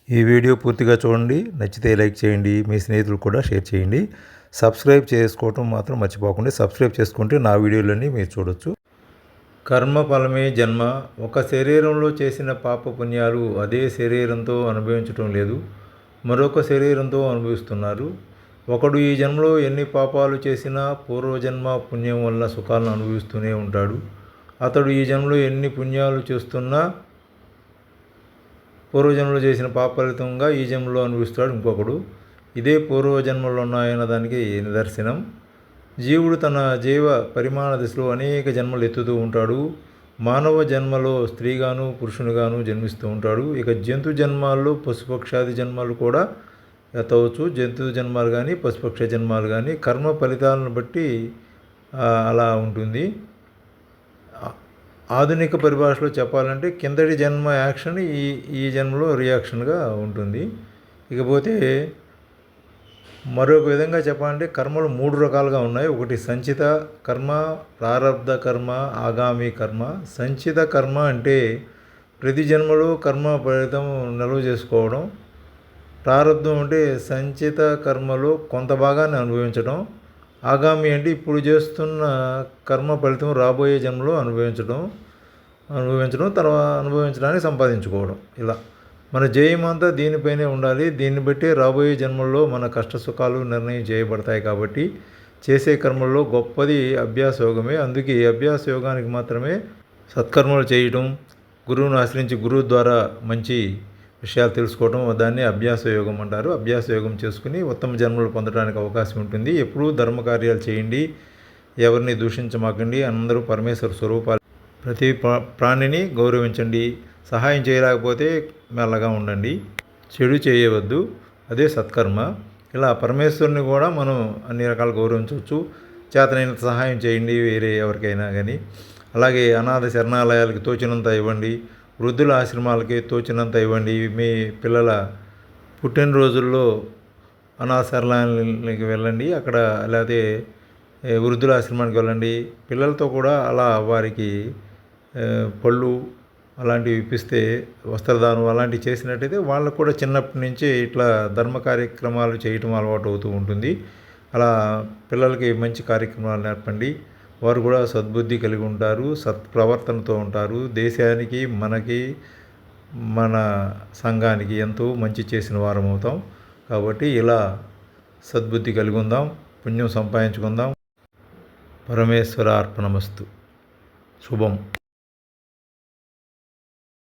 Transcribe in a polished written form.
ఈ వీడియో పూర్తిగా చూడండి. నచ్చితే లైక్ చేయండి, మీ స్నేహితులకు కూడా షేర్ చేయండి. సబ్స్క్రైబ్ చేసుకోవటం మాత్రం మర్చిపోకండి. సబ్స్క్రైబ్ చేసుకుంటే నా వీడియోలన్నీ మీరు చూడొచ్చు. కర్మఫలమే జన్మ. ఒక శరీరంలో చేసిన పాపపుణ్యాలు అదే శరీరంతో అనుభవించటం లేదు, మరొక శరీరంతో అనుభవిస్తున్నారు. ఒకడు ఈ జన్మలో ఎన్ని పాపాలు చేసినా పూర్వజన్మ పుణ్యం వల్ల సుఖాలను అనుభవిస్తూనే ఉంటాడు. అతడు ఈ జన్మలో ఎన్ని పుణ్యాలు చేస్తున్నా పూర్వజన్మలో చేసిన పాప ఫలితంగా ఈ జన్మలో అనుభవిస్తాడు ఇంకొకడు. ఇదే పూర్వజన్మలో ఉన్నాయన్న దానికి నిదర్శనం. జీవుడు తన జీవ పరిమాణ దశలో అనేక జన్మలు ఎత్తుతూ ఉంటాడు. మానవ జన్మలో స్త్రీగాను పురుషునిగాను జన్మిస్తూ ఉంటాడు. ఇక జంతు జన్మాల్లో పశుపక్షాది జన్మాలు కూడా ఎత్తవచ్చు. జంతు జన్మాలు కానీ పశుపక్ష జన్మాలు కానీ కర్మ ఫలితాలను బట్టి అలా ఉంటుంది. ఆధునిక పరిభాషలో చెప్పాలంటే కిందటి జన్మ యాక్షన్ ఈ జన్మలో రియాక్షన్గా ఉంటుంది. ఇకపోతే మరొక విధంగా చెప్పాలంటే కర్మలు 3 రకాలుగా ఉన్నాయి. ఒకటి సంచిత కర్మ, ప్రారబ్ధ కర్మ, ఆగామి కర్మ. సంచిత కర్మ అంటే ప్రతి జన్మలో కర్మ ఫలితం నిల్వ చేసుకోవడం. ప్రారబ్ధం అంటే సంచిత కర్మలో కొంత భాగాన్ని అనుభవించడం. ఆగామి అంటే ఇప్పుడు చేస్తున్న కర్మ ఫలితం రాబోయే జన్మలో అనుభవించడం తర్వాత అనుభవించడానికి సంపాదించుకోవడం. ఇలా మన జయం అంతా దీనిపైనే ఉండాలి. దీన్ని బట్టి రాబోయే జన్మల్లో మన కష్ట సుఖాలు నిర్ణయం చేయబడతాయి. కాబట్టి చేసే కర్మల్లో గొప్పది అభ్యాస యోగమే. అందుకే ఈ అభ్యాస యోగానికి మాత్రమే సత్కర్మలు చేయటం, గురువును ఆశ్రయించి గురువు ద్వారా మంచి విషయాలు తెలుసుకోవడం, దాన్ని అభ్యాస యోగం అంటారు. అభ్యాస యోగం చేసుకుని ఉత్తమ జన్మలు పొందడానికి అవకాశం ఉంటుంది. ఎప్పుడూ ధర్మకార్యాలు చేయండి, ఎవరిని దూషించమాకండి. అందరూ పరమేశ్వర స్వరూపాలు. ప్రతి ప్రాణిని గౌరవించండి. సహాయం చేయలేకపోతే మెల్లగా ఉండండి. చెడు చేయవద్దు, అదే సత్కర్మ. ఇలా పరమేశ్వరుని కూడా మనం అన్ని రకాలు గౌరవించవచ్చు. చేతనైనంత సహాయం చేయండి వేరే ఎవరికైనా కానీ. అలాగే అనాథ శరణాలయాలకి తోచినంత ఇవ్వండి. వృద్ధుల ఆశ్రమాలకి తోచినంత ఇవ్వండి. మీ పిల్లల పుట్టినరోజుల్లో అనాథ శరణాలయాలకి వెళ్ళండి. అక్కడ లేకపోతే వృద్ధుల ఆశ్రమానికి వెళ్ళండి. పిల్లలతో కూడా అలా వారికి పళ్ళు అలాంటివి ఇప్పిస్తే, వస్త్రదానం అలాంటివి చేసినట్టయితే వాళ్ళకు కూడా చిన్నప్పటి నుంచే ఇట్లా ధర్మ కార్యక్రమాలు చేయటం అలవాటు అవుతూ ఉంటుంది. అలా పిల్లలకి మంచి కార్యక్రమాలు నేర్పండి. వారు కూడా సద్బుద్ధి కలిగి ఉంటారు, సత్ప్రవర్తనతో ఉంటారు. దేశానికి, మనకి, మన సంఘానికి ఎంతో మంచి చేసిన వారం అవుతాం. కాబట్టి ఇలా సద్బుద్ధి కలిగి ఉందాం, పుణ్యం సంపాదించుకుందాం. పరమేశ్వర అర్పణమస్తు. శుభం.